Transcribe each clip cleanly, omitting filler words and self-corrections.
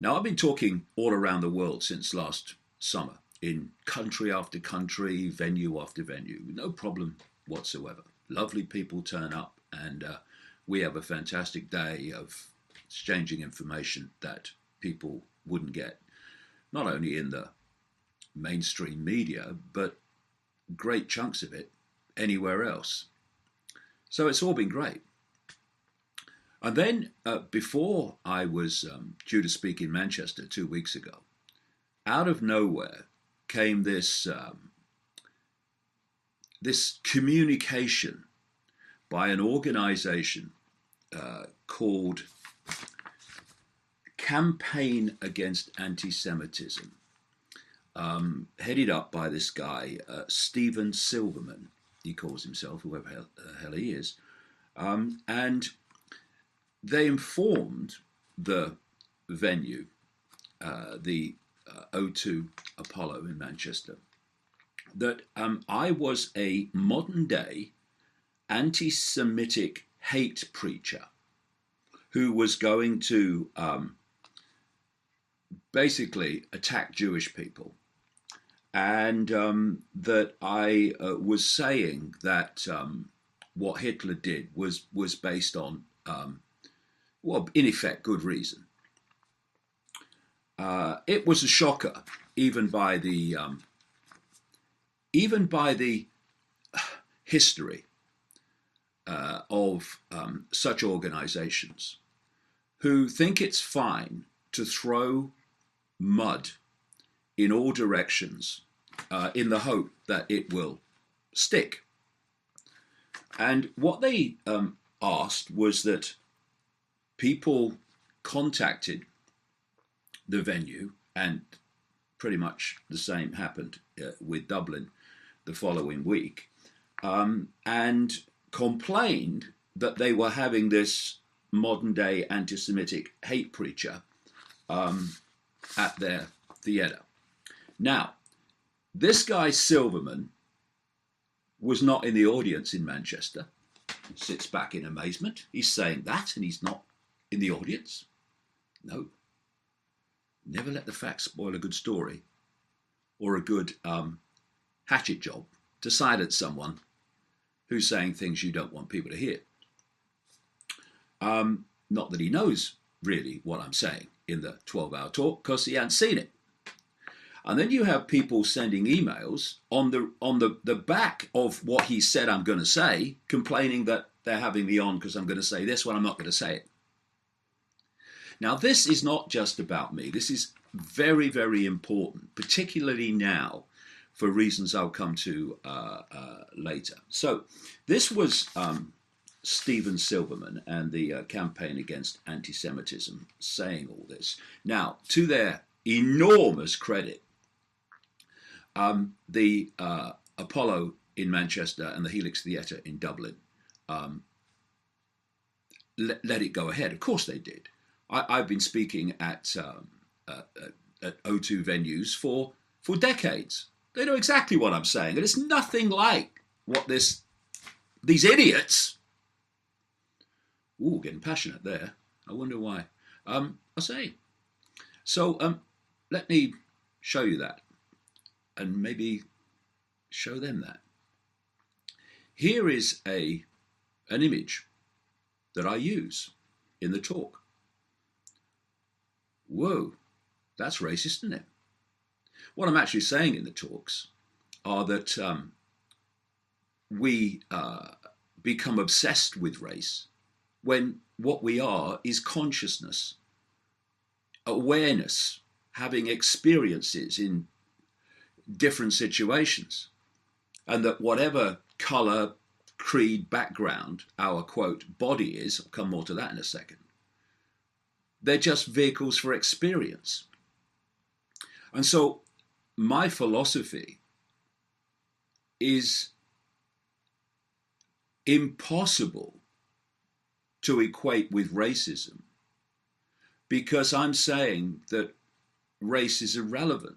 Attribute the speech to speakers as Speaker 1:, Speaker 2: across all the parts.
Speaker 1: Now, I've been talking all around the world since last summer, in country after country, venue after venue, no problem whatsoever. Lovely people turn up, and we have a fantastic day of exchanging information that people wouldn't get, not only in the mainstream media, but great chunks of it anywhere else. So it's all been great. And then, before I was due to speak in Manchester 2 weeks ago, out of nowhere came this communication by an organisation called Campaign Against Anti-Semitism, headed up by this guy, Stephen Silverman. He calls himself, whoever hell he is. And they informed the venue, the O2 Apollo in Manchester, that I was a modern day anti Semitic hate preacher who was going to basically attack Jewish people. And that I was saying that what Hitler did was based on, well, in effect, good reason. It was a shocker, even by the history of such organizations who think it's fine to throw mud in all directions in the hope that it will stick. And what they asked was that people contacted the venue, and pretty much the same happened with Dublin the following week, and complained that they were having this modern day anti Semitic hate preacher at their theatre. Now, this guy Silverman was not in the audience in Manchester. Sits back in amazement. He's saying that, and he's not in the audience. No. Never let the facts spoil a good story or a good hatchet job to silence someone who's saying things you don't want people to hear. Not that he knows really what I'm saying in the 12-hour talk, because he hadn't seen it. And then you have people sending emails on the back of what he said I'm going to say, complaining that they're having me on because I'm going to say this when I'm not going to say it. Now, this is not just about me. This is very, very important, particularly now, for reasons I'll come to later. So this was Stephen Silverman and the Campaign Against Anti-Semitism saying all this. Now, to their enormous credit, the Apollo in Manchester and the Helix Theatre in Dublin let it go ahead. Of course they did. I've been speaking at O2 venues for decades. They know exactly what I'm saying, and it's nothing like what these idiots. Ooh, getting passionate there. I wonder why. I say. So let me show you that, and maybe show them that. Here is an image that I use in the talk. Whoa, that's racist, isn't it? What I'm actually saying in the talks are that we become obsessed with race when what we are is consciousness, awareness, having experiences in different situations, and that whatever colour, creed, background our, quote, body is, I'll come more to that in a second, they're just vehicles for experience. And so my philosophy is impossible to equate with racism, because I'm saying that race is irrelevant,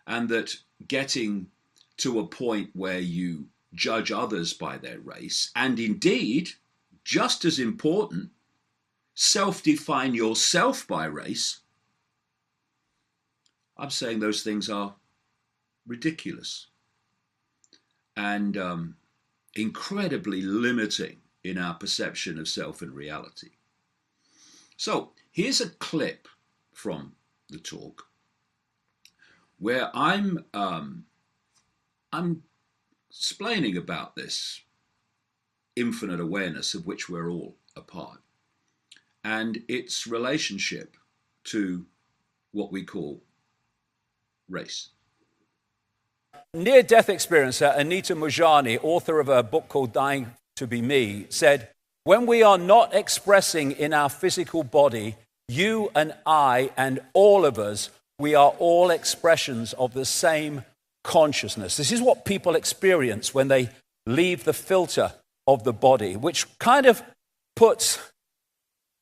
Speaker 1: and that getting to a point where you judge others by their race, and indeed, just as important, self-define yourself by race, I'm saying those things are ridiculous and incredibly limiting in our perception of self and reality. So here's a clip from the talk where I'm explaining about this infinite awareness of which we're all a part, and its relationship to what we call race.
Speaker 2: Near-death experiencer Anita Moorjani, author of a book called Dying to Be Me, said, "When we are not expressing in our physical body, you and I and all of us, we are all expressions of the same consciousness." This is what people experience when they leave the filter of the body, which kind of puts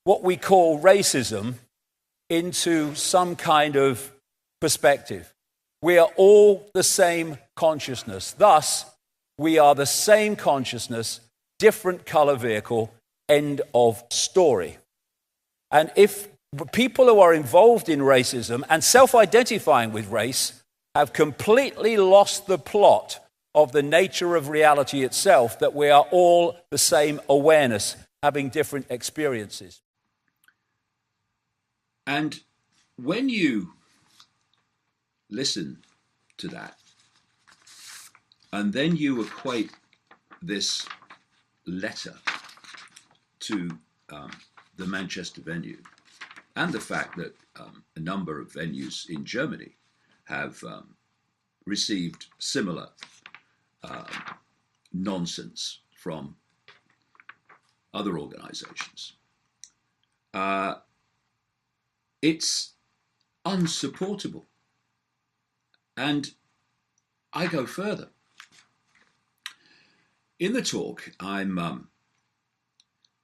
Speaker 2: what we call racism into some kind of perspective. We are all the same consciousness. Thus, we are the same consciousness, different color vehicle, end of story. And if people who are involved in racism and self-identifying with race have completely lost the plot of the nature of reality itself, that we are all the same awareness, having different experiences.
Speaker 1: And when you listen to that, and then you equate this letter to the Manchester venue, and the fact that a number of venues in Germany have received similar nonsense from other organizations, it's unsupportable. And I go further. In the talk, I'm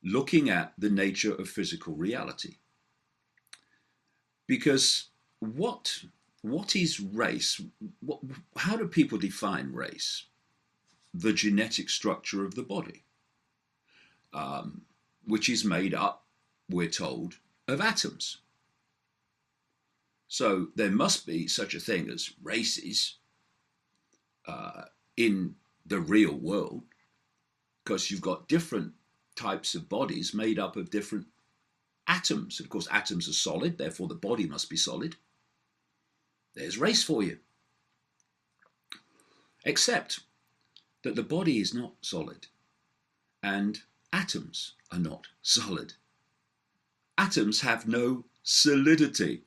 Speaker 1: looking at the nature of physical reality. Because what is race? How do people define race? The genetic structure of the body, which is made up, we're told, of atoms. So there must be such a thing as races in the real world, because you've got different types of bodies made up of different atoms. Of course, atoms are solid, therefore the body must be solid. There's race for you. Except that the body is not solid, and atoms are not solid. Atoms have no solidity.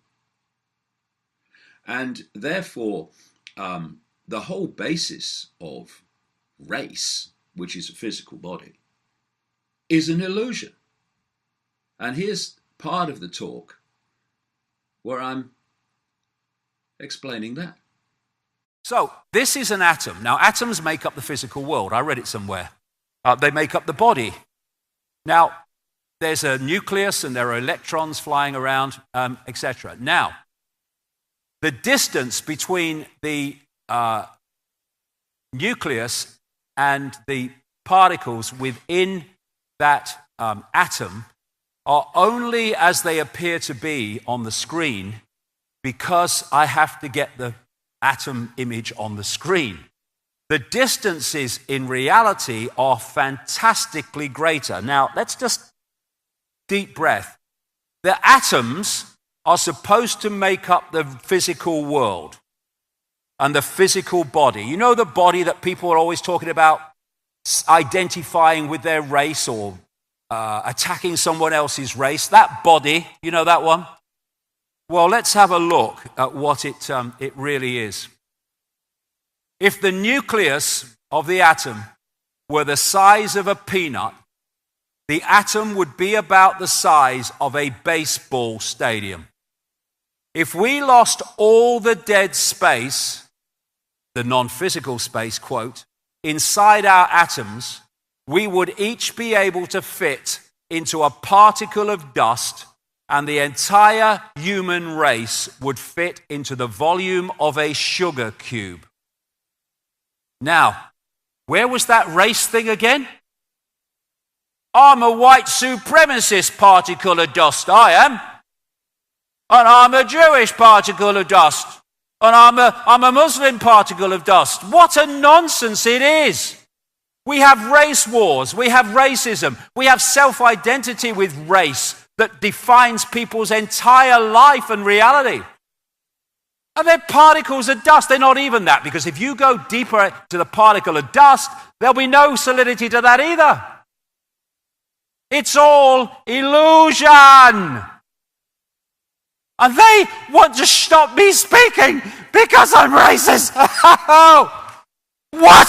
Speaker 1: And therefore, the whole basis of race, which is a physical body, is an illusion. And here's part of the talk where I'm explaining that.
Speaker 2: So, this is an atom. Now, atoms make up the physical world. I read it somewhere. They make up the body. Now, there's a nucleus and there are electrons flying around, etc. Now, the distance between the nucleus and the particles within that atom are only as they appear to be on the screen, because I have to get the atom image on the screen. The distances in reality are fantastically greater. Now, let's just deep breath. The atoms are supposed to make up the physical world and the physical body. You know, the body that people are always talking about identifying with their race or attacking someone else's race? That body, you know that one? Well, let's have a look at what it really is. If the nucleus of the atom were the size of a peanut, the atom would be about the size of a baseball stadium. If we lost all the dead space, the non-physical space, quote, inside our atoms, we would each be able to fit into a particle of dust, and the entire human race would fit into the volume of a sugar cube. Now, where was that race thing again? I'm a white supremacist particle of dust, I am. And I'm a Jewish particle of dust. And I'm a Muslim particle of dust. What a nonsense it is. We have race wars. We have racism. We have self-identity with race that defines people's entire life and reality. And they're particles of dust. They're not even that, because if you go deeper to the particle of dust, there'll be no solidity to that either. It's all illusion. And they want to stop me speaking because I'm racist. What?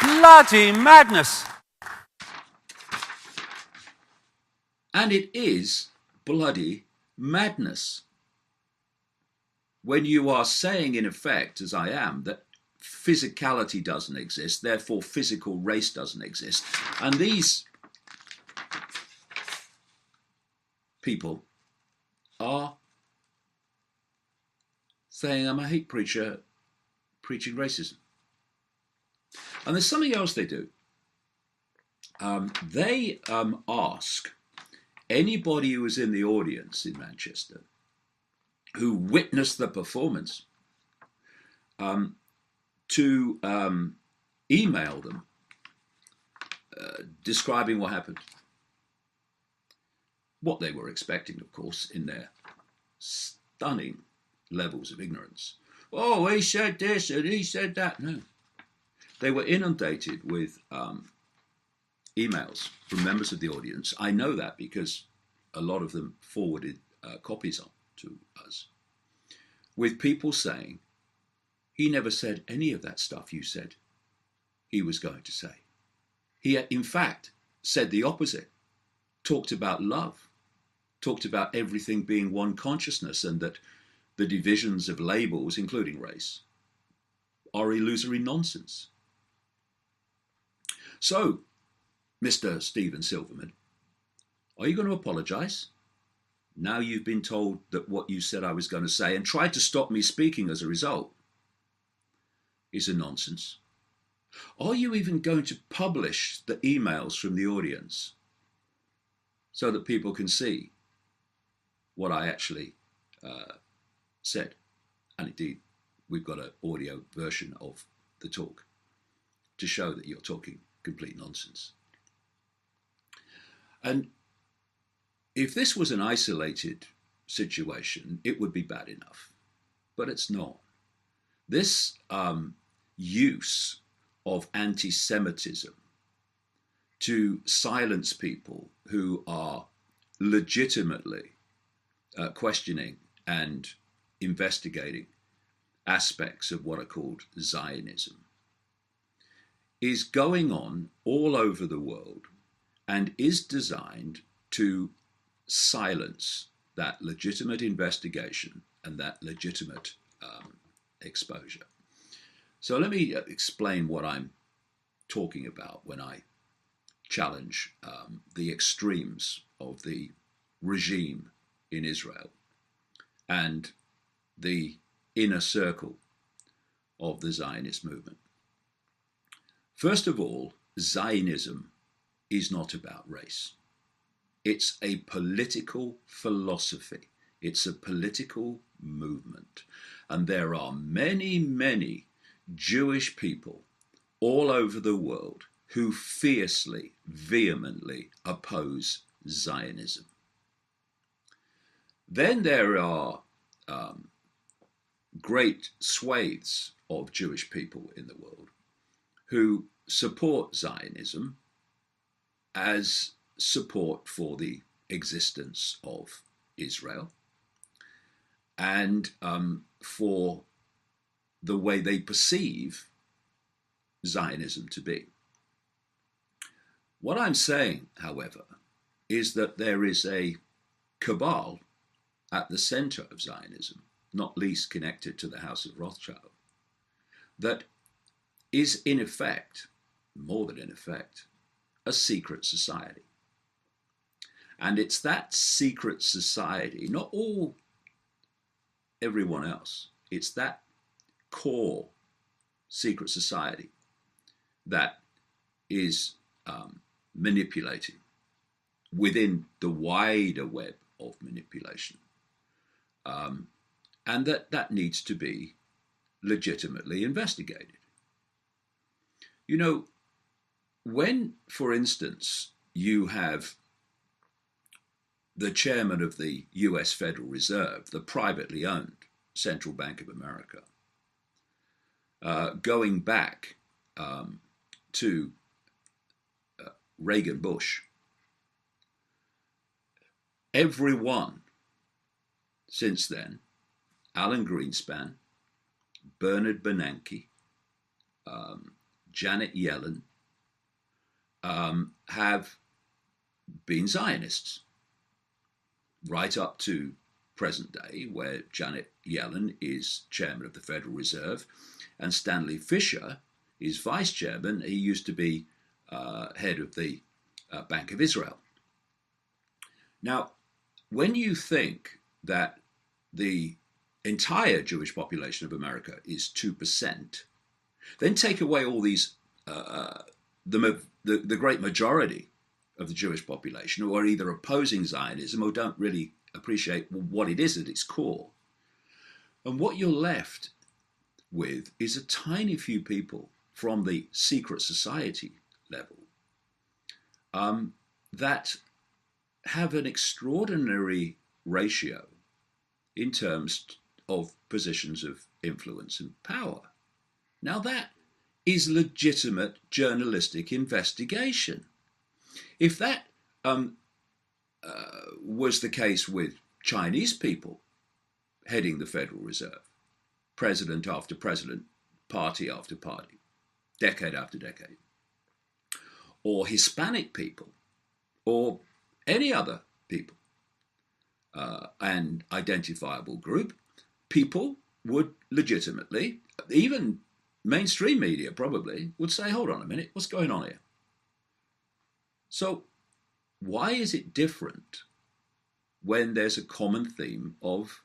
Speaker 2: Bloody madness.
Speaker 1: And it is bloody madness. When you are saying, in effect, as I am, that physicality doesn't exist, therefore physical race doesn't exist. And these people are saying, I'm a hate preacher preaching racism. And there's something else they do. They ask anybody who was in the audience in Manchester who witnessed the performance to email them describing what happened. What they were expecting, of course, in their stunning levels of ignorance. Oh, he said this and he said that. No. They were inundated with emails from members of the audience. I know that because a lot of them forwarded copies on to us, with people saying, he never said any of that stuff you said he was going to say. He, in fact, said the opposite, talked about love, talked about everything being one consciousness, and that the divisions of labels, including race, are illusory nonsense. So, Mr. Stephen Silverman, are you going to apologize? Now you've been told that what you said I was going to say and tried to stop me speaking as a result is a nonsense. Are you even going to publish the emails from the audience so that people can see what I actually said? And indeed, we've got an audio version of the talk to show that you're talking complete nonsense. And if this was an isolated situation, it would be bad enough, but it's not. This use of anti-Semitism to silence people who are legitimately questioning and investigating aspects of what are called Zionism is going on all over the world and is designed to silence that legitimate investigation and that legitimate exposure. So let me explain what I'm talking about when I challenge the extremes of the regime in Israel and the inner circle of the Zionist movement. First of all, Zionism is not about race. It's a political philosophy. It's a political movement. And there are many, many Jewish people all over the world who fiercely, vehemently oppose Zionism. Then there are great swathes of Jewish people in the world who support Zionism as support for the existence of Israel and for the way they perceive Zionism to be. What I'm saying, however, is that there is a cabal at the center of Zionism, not least connected to the House of Rothschild, that is in effect, more than in effect, a secret society. And it's that secret society, not everyone else, it's that core secret society that is manipulating within the wider web of manipulation, and that needs to be legitimately investigated. You know, when, for instance, you have the chairman of the US Federal Reserve, the privately owned Central Bank of America, going back to Reagan Bush, everyone since then, Alan Greenspan, Bernard Bernanke, Janet Yellen, have been Zionists, right up to present day, where Janet Yellen is chairman of the Federal Reserve and Stanley Fischer is vice chairman. He used to be head of the Bank of Israel. Now, when you think that the entire Jewish population of America is 2%, then take away all these, the great majority of the Jewish population who are either opposing Zionism or don't really appreciate what it is at its core. And what you're left with is a tiny few people from the secret society level that have an extraordinary ratio in terms of positions of influence and power. Now that is legitimate journalistic investigation. If that was the case with Chinese people heading the Federal Reserve, president after president, party after party, decade after decade, or Hispanic people, or any other people and identifiable group, people would legitimately, even mainstream media probably, would say, hold on a minute, what's going on here? So why is it different when there's a common theme of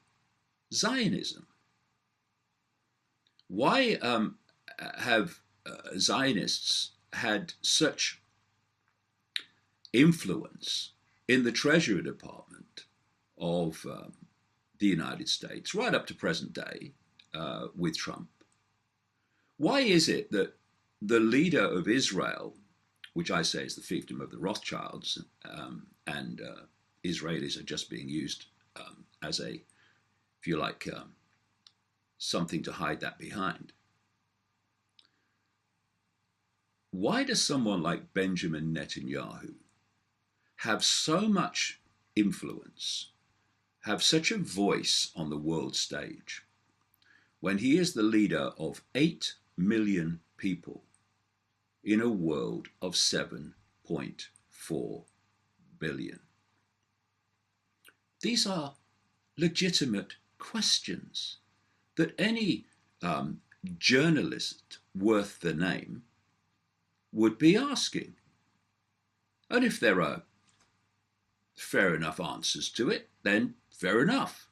Speaker 1: Zionism? Why have Zionists had such influence in the Treasury Department of the United States, right up to present day with Trump? Why is it that the leader of Israel, which I say is the fiefdom of the Rothschilds, and Israelis are just being used as a, if you like, something to hide that behind. Why does someone like Benjamin Netanyahu have so much influence, have such a voice on the world stage, when he is the leader of 8 million people in a world of 7.4 billion? These are legitimate questions that any journalist worth the name would be asking. And if there are fair enough answers to it, then fair enough.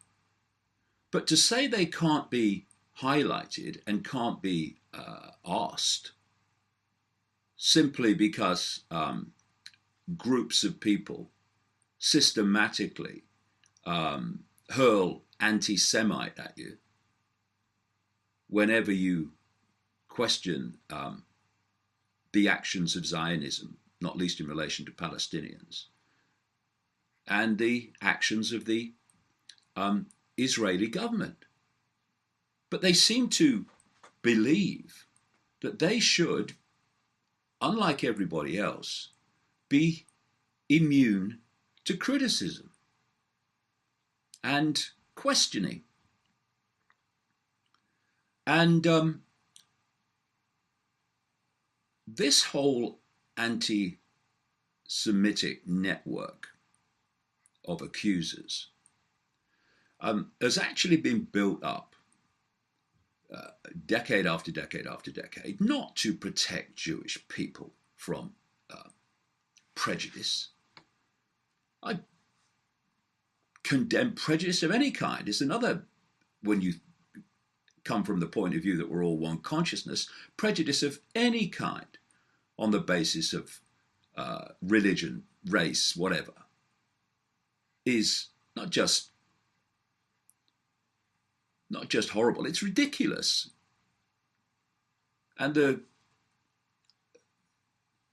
Speaker 1: But to say they can't be highlighted and can't be asked simply because groups of people systematically hurl anti-Semite at you whenever you question the actions of Zionism, not least in relation to Palestinians, and the actions of the Israeli government. But they seem to believe that they should, unlike everybody else, be immune to criticism and questioning. And this whole anti-Semitic network of accusers has actually been built up decade after decade after decade, not to protect Jewish people from prejudice. I condemn prejudice of any kind. It's another, when you come from the point of view that we're all one consciousness, prejudice of any kind on the basis of religion, race, whatever, is not just horrible, it's ridiculous. And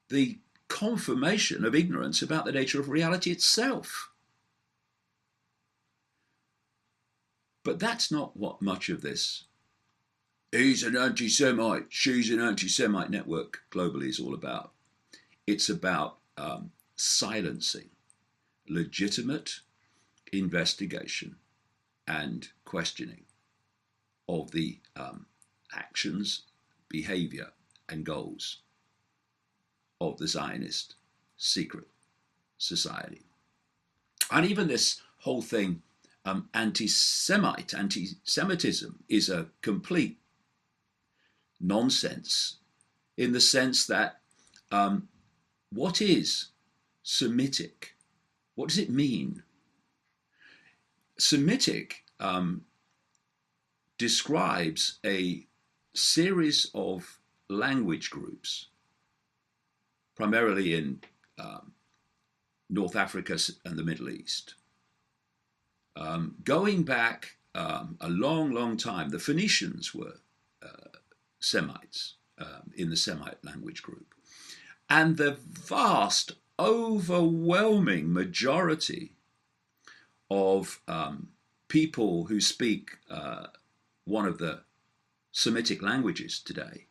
Speaker 1: the confirmation of ignorance about the nature of reality itself. But that's not what much of this "he's an anti-Semite, she's an anti-Semite" network globally is all about. It's about silencing legitimate investigation and questioning of the actions, behavior, and goals of the Zionist secret society. And even this whole thing, anti-Semitism, is a complete nonsense, in the sense that what is Semitic? What does it mean? Semitic describes a series of language groups, primarily in North Africa and the Middle East. Going back a long, long time, the Phoenicians were Semites in the Semite language group. And the vast, overwhelming majority of people who speak one of the Semitic languages today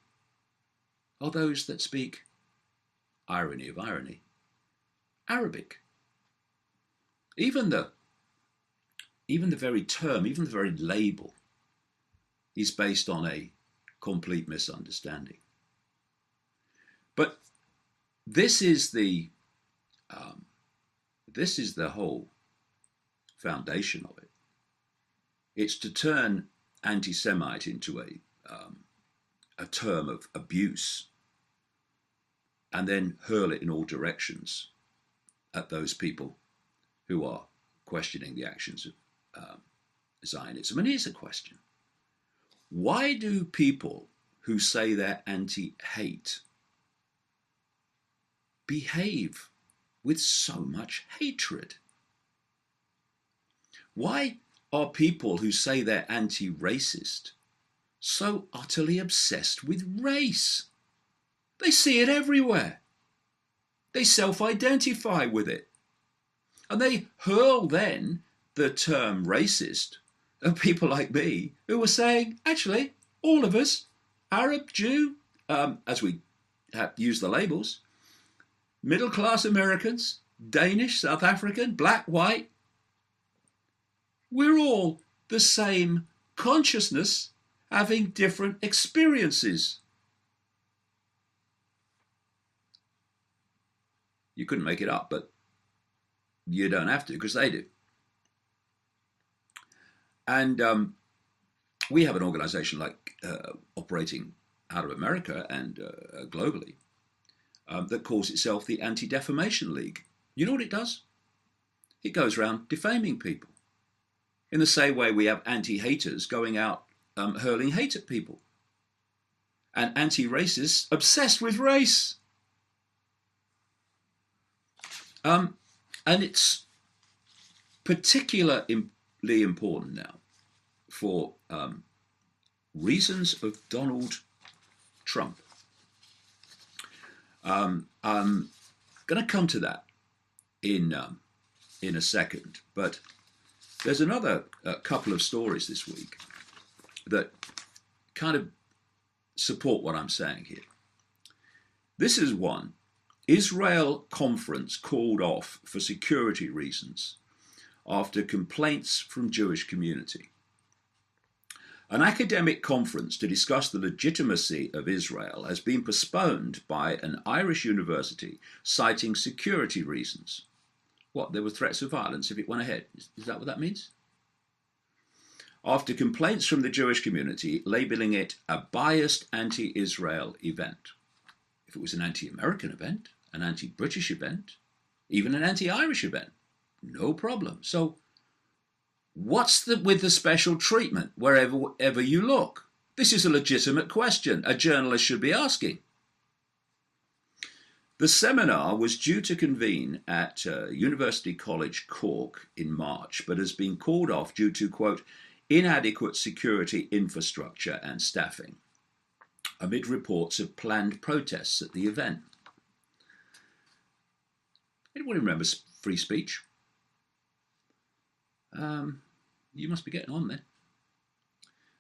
Speaker 1: are those that speak, irony of irony, Arabic. Even the very term, even the very label, is based on a complete misunderstanding. But this is the whole foundation of it. It's to turn anti-Semite into a term of abuse, and then hurl it in all directions at those people who are questioning the actions of Zionism. And here's a question. Why do people who say they're anti-hate behave with so much hatred? Why are people who say they're anti-racist so utterly obsessed with race? They see it everywhere. They self-identify with it. And they hurl then the term racist at people like me who are saying, actually, all of us, Arab, Jew, as we use the labels, middle-class Americans, Danish, South African, black, white, we're all the same consciousness having different experiences. You couldn't make it up, but you don't have to, because they do. And we have an organization like operating out of America and globally that calls itself the Anti-Defamation League. You know what it does? It goes around defaming people. In the same way we have anti-haters going out hurling hate at people. And anti-racists obsessed with race. And it's particularly important now for reasons of Donald Trump. I'm going to come to that in a second, but there's another couple of stories this week that kind of support what I'm saying here. This is one. Israel conference called off for security reasons after complaints from Jewish community. An academic conference to discuss the legitimacy of Israel has been postponed by an Irish university citing security reasons. What, there were threats of violence if it went ahead? Is that what that means? After complaints from the Jewish community labeling it a biased anti-Israel event. If it was an anti-American event, an anti-British event, even an anti-Irish event, no problem. So what's with the special treatment wherever you look? This is a legitimate question a journalist should be asking. The seminar was due to convene at University College Cork in March, but has been called off due to, quote, inadequate security infrastructure and staffing, amid reports of planned protests at the event. Anyone remembers free speech? You must be getting on then.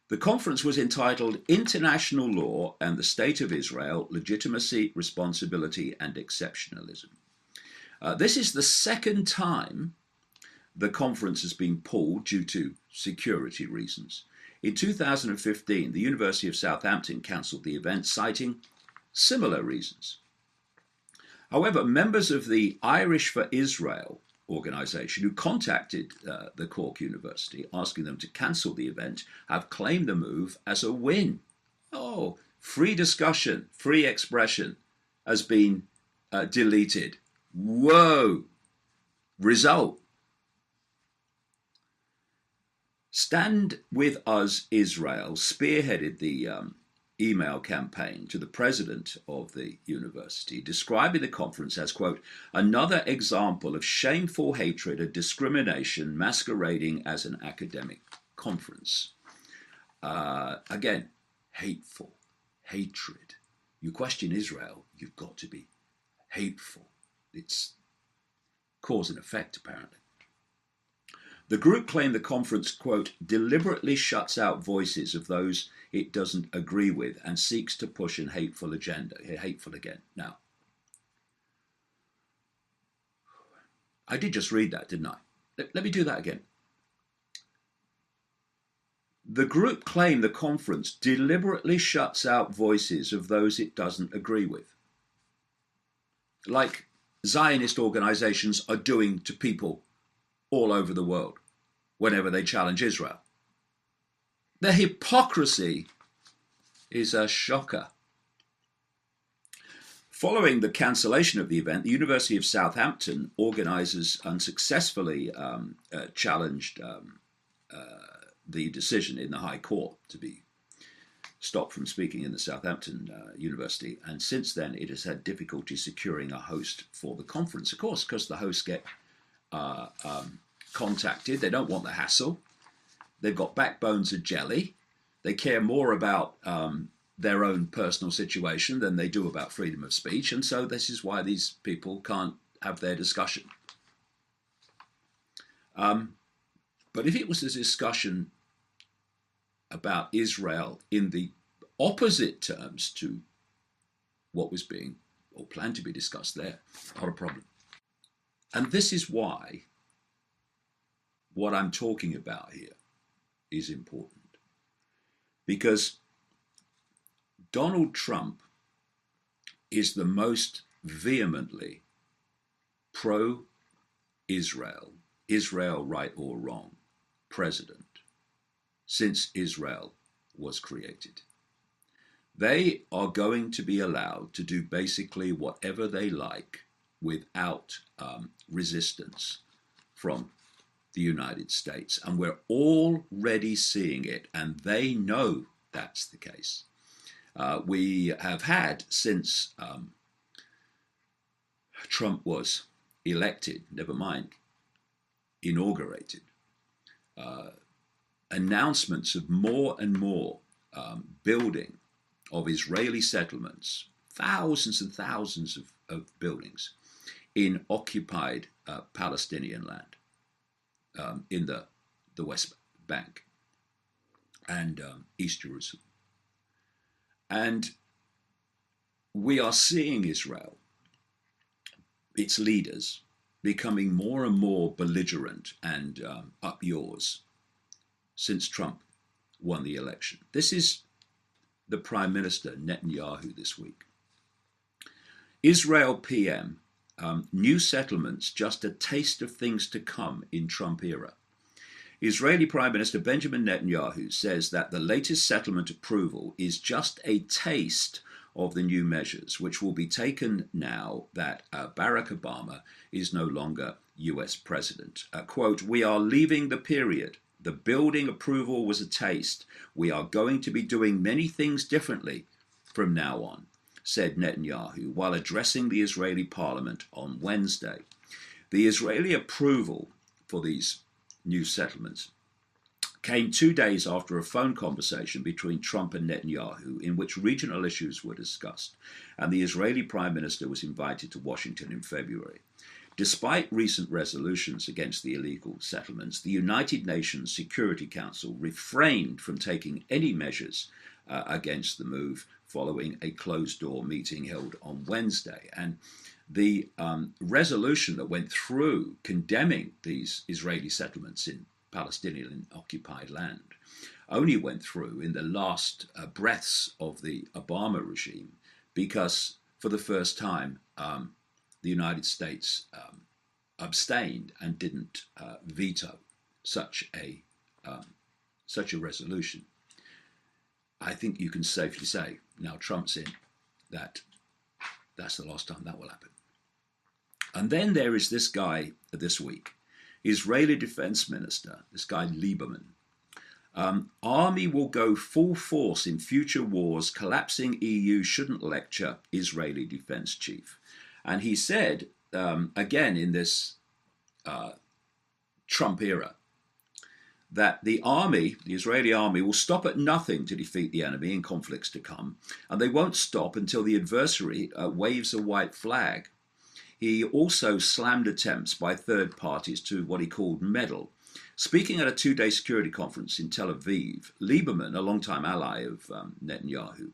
Speaker 1: The conference was entitled International Law and the State of Israel, Legitimacy, Responsibility and Exceptionalism. This is the second time the conference has been pulled due to security reasons. In 2015, the University of Southampton cancelled the event, citing similar reasons. However, members of the Irish for Israel organisation who contacted the Cork University asking them to cancel the event have claimed the move as a win. Oh, free discussion, free expression has been deleted. Whoa! Result. Stand With Us Israel spearheaded the email campaign to the president of the university, describing the conference as, quote, another example of shameful hatred and discrimination masquerading as an academic conference. Again, hateful, hatred. You question Israel, you've got to be hateful. It's cause and effect, apparently. The group claimed the conference, quote, deliberately shuts out voices of those it doesn't agree with and seeks to push an hateful agenda. Hateful again. Now, I did just read that, didn't I? Let me do that again. The group claimed the conference deliberately shuts out voices of those it doesn't agree with, like Zionist organizations are doing to people all over the world whenever they challenge Israel. The hypocrisy is a shocker. Following the cancellation of the event, the University of Southampton organisers unsuccessfully challenged the decision in the High Court to be stopped from speaking in the Southampton University, and since then it has had difficulty securing a host for the conference, of course, because the hosts get contacted. They don't want the hassle. They've got backbones of jelly. They care more about their own personal situation than they do about freedom of speech, and so this is why these people can't have their discussion. But if it was a discussion about Israel in the opposite terms to what was being or planned to be discussed there, not a problem. And this is why what I'm talking about here is important. Because Donald Trump is the most vehemently pro-Israel, Israel right or wrong, president since Israel was created. They are going to be allowed to do basically whatever they like without resistance from the United States. And we're already seeing it, and they know that's the case. We have had, since Trump was elected, never mind inaugurated, announcements of more and more building of Israeli settlements, thousands and thousands of buildings in occupied Palestinian land in the West Bank and East Jerusalem. And we are seeing Israel, its leaders, becoming more and more belligerent and up yours since Trump won the election. This is the Prime Minister Netanyahu this week. Israel PM, new settlements, just a taste of things to come in Trump era. Israeli Prime Minister Benjamin Netanyahu says that the latest settlement approval is just a taste of the new measures, which will be taken now that Barack Obama is no longer US president. Quote, "We are leaving the period. The building approval was a taste. We are going to be doing many things differently from now on. said Netanyahu while addressing the Israeli parliament on Wednesday. The Israeli approval for these new settlements came 2 days after a phone conversation between Trump and Netanyahu in which regional issues were discussed, and the Israeli Prime Minister was invited to Washington in February. Despite recent resolutions against the illegal settlements, the United Nations Security Council refrained from taking any measures against the move following a closed-door meeting held on Wednesday. And the resolution that went through condemning these Israeli settlements in Palestinian-occupied land only went through in the last breaths of the Obama regime because, for the first time, the United States abstained and didn't veto such a resolution. I think you can safely say, now Trump's in, that that's the last time that will happen. And then there is this guy this week, Israeli Defense Minister, this guy Lieberman. Army will go full force in future wars, collapsing EU shouldn't lecture Israeli defense chief. And he said, again in this Trump era, that the Israeli army, will stop at nothing to defeat the enemy in conflicts to come, and they won't stop until the adversary waves a white flag. He also slammed attempts by third parties to what he called meddle. Speaking at a 2-day security conference in Tel Aviv, Lieberman, a longtime ally of Netanyahu,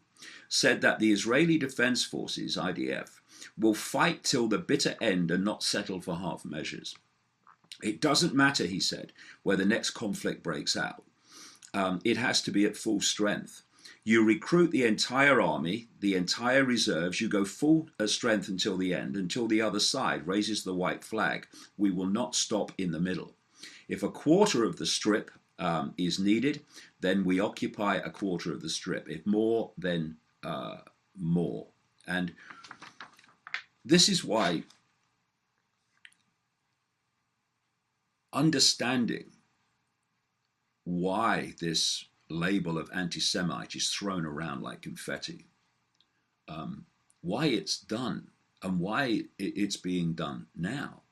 Speaker 1: said that the Israeli Defense Forces, IDF, will fight till the bitter end and not settle for half measures. It doesn't matter, he said, where the next conflict breaks out. It has to be at full strength. You recruit the entire army, the entire reserves, you go full strength until the end, until the other side raises the white flag. We will not stop in the middle. If a quarter of the strip is needed, then we occupy a quarter of the strip. If more, then more. And this is why understanding why this label of anti-Semite is thrown around like confetti, why it's done and why it's being done now.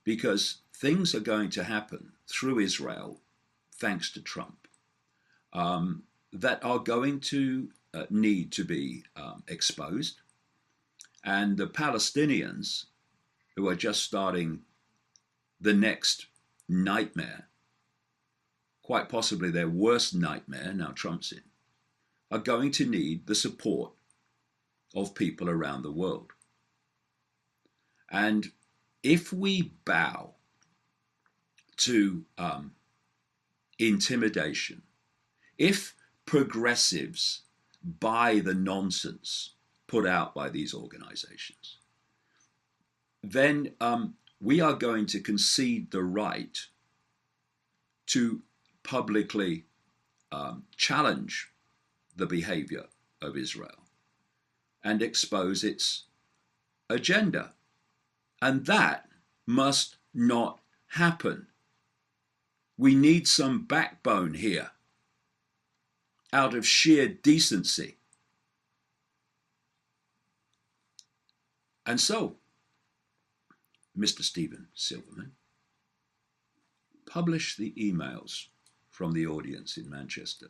Speaker 1: Because things are going to happen through Israel, thanks to Trump, that are going to need to be exposed. And the Palestinians, who are just starting the next nightmare, quite possibly their worst nightmare, now Trump's in, are going to need the support of people around the world. And if we bow to intimidation, if progressives buy the nonsense put out by these organizations, then we are going to concede the right to publicly challenge the behavior of Israel and expose its agenda. And that must not happen. We need some backbone here, out of sheer decency. And so, Mr. Stephen Silverman, publish the emails from the audience in Manchester.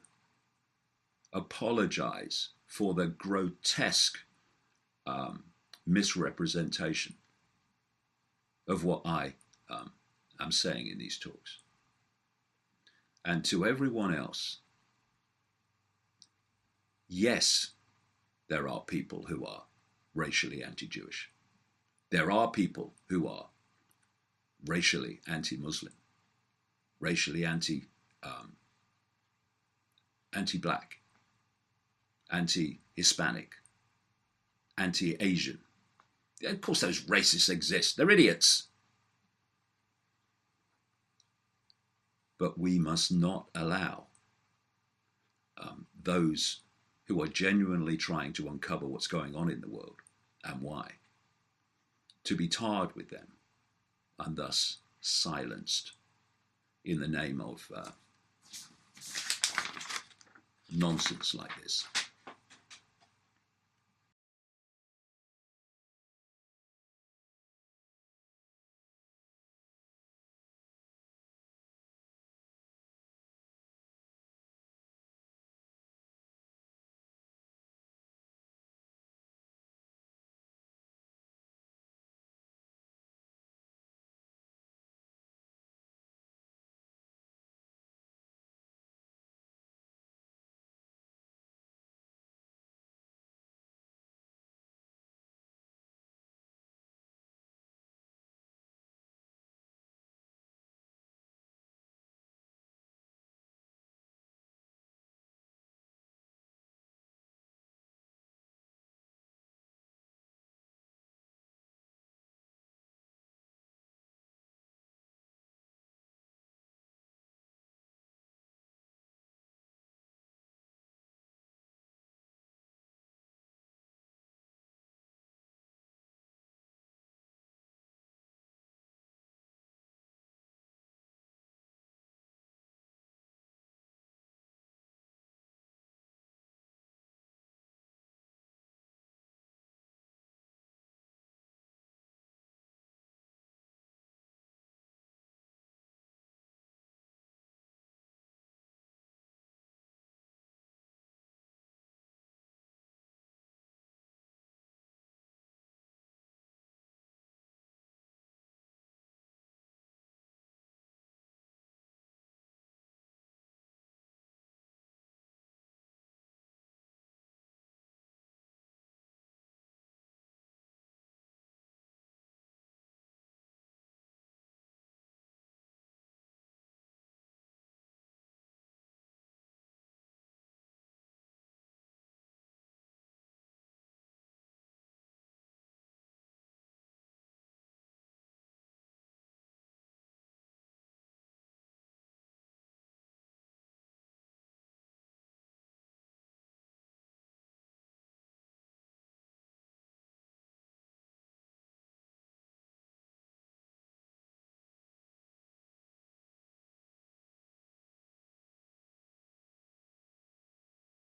Speaker 1: Apologize for the grotesque misrepresentation of what I am saying in these talks. And to everyone else, yes, there are people who are racially anti-Jewish. There are people who are racially anti-Muslim, racially anti-black, anti-Hispanic, anti-Asian. Of course those racists exist. They're idiots. But we must not allow those who are genuinely trying to uncover what's going on in the world and why to be tarred with them and thus silenced in the name of nonsense like this.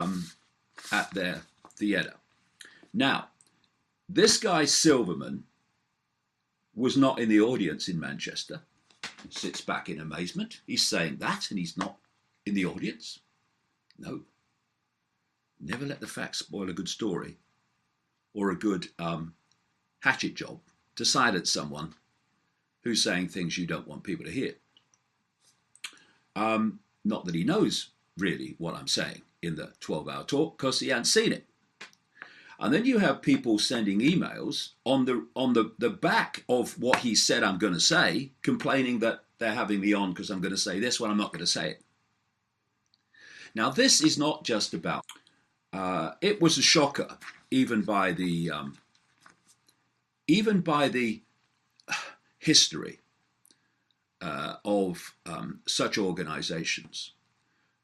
Speaker 1: at their theatre. Now, this guy Silverman was not in the audience in Manchester. He sits back in amazement. He's saying that, and he's not in the audience. No. Never let the facts spoil a good story or a good hatchet job to silence someone who's saying things you don't want people to hear. Not that he knows really what I'm saying in the 12-hour talk, because he hadn't seen it. And then you have people sending emails on the back of what he said I'm going to say, complaining that they're having me on because I'm going to say this when I'm not going to say it. Now, this is not just about... it was a shocker, even by the history of such organizations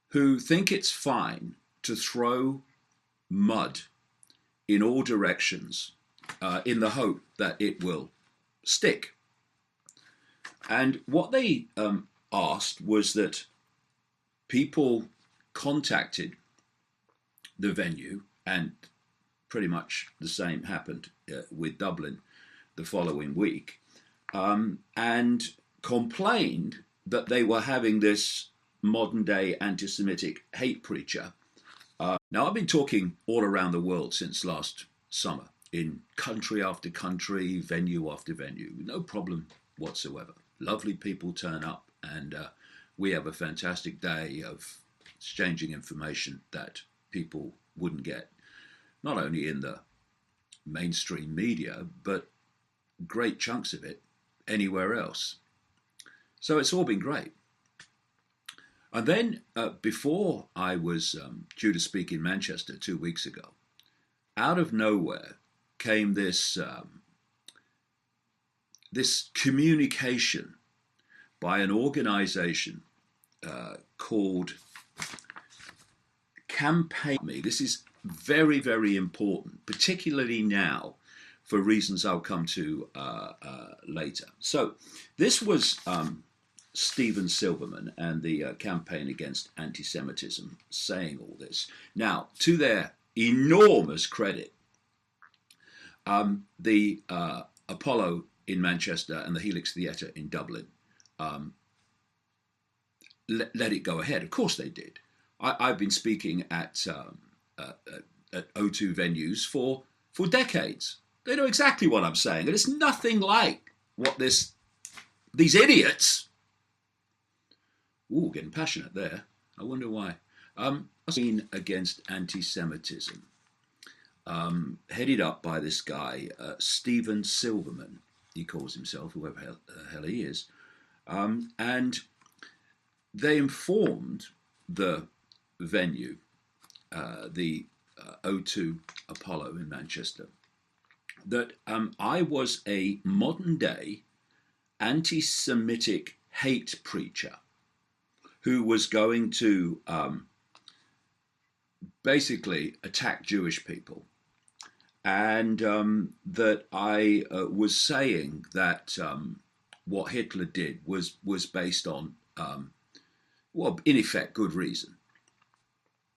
Speaker 1: who think it's fine to throw mud in all directions in the hope that it will stick. And what they asked was that people contacted the venue, and pretty much the same happened with Dublin the following week, and complained that they were having this modern-day anti-Semitic hate preacher. Now, I've been talking all around the world since last summer, in country after country, venue after venue, no problem whatsoever. Lovely people turn up, and we have a fantastic day of exchanging information that people wouldn't get, not only in the mainstream media, but great chunks of it anywhere else. So it's all been great. And then before I was due to speak in Manchester 2 weeks ago, out of nowhere came this this communication by an organization called Campaign Me. This is very, very important, particularly now, for reasons I'll come to later. So this was Stephen Silverman and the Campaign Against Anti-Semitism saying all this. Now, to their enormous credit, the Apollo in Manchester and the Helix Theatre in Dublin let it go ahead. Of course they did. I've been speaking at O2 venues for decades. They know exactly what I'm saying, and it's nothing like what these idiots. Ooh, getting passionate there. I wonder why. Campaign Against Anti-Semitism, headed up by this guy, Stephen Silverman, he calls himself, whoever the hell he is, and they informed the venue, the O2 Apollo in Manchester, that I was a modern-day anti-Semitic hate preacher who was going to basically attack Jewish people, and that I was saying that what Hitler did was based on, well, in effect, good reason.